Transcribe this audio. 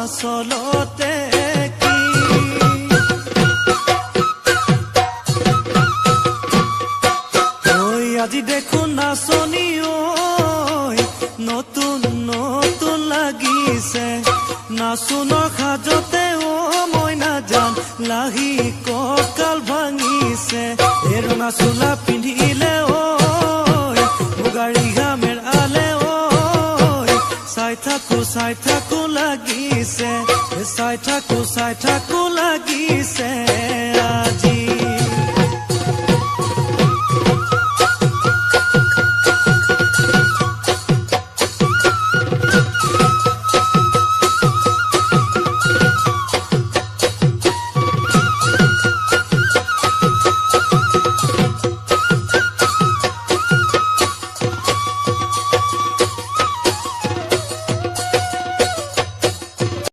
আচলতে কি ঐ আজি দেখোন নাচনি ঐ নতুন নতুন লাগিছে নাচোনৰ সাজতে ও মইনা জান লাহি কঁকাল ভাঙিছে এই ৰঙা চোলা পিন্ধিলে ঐ মুগাৰী ঘামেৰ আলে ঐ চাই থাকো লাগিছে চাই থাকো লাগিছে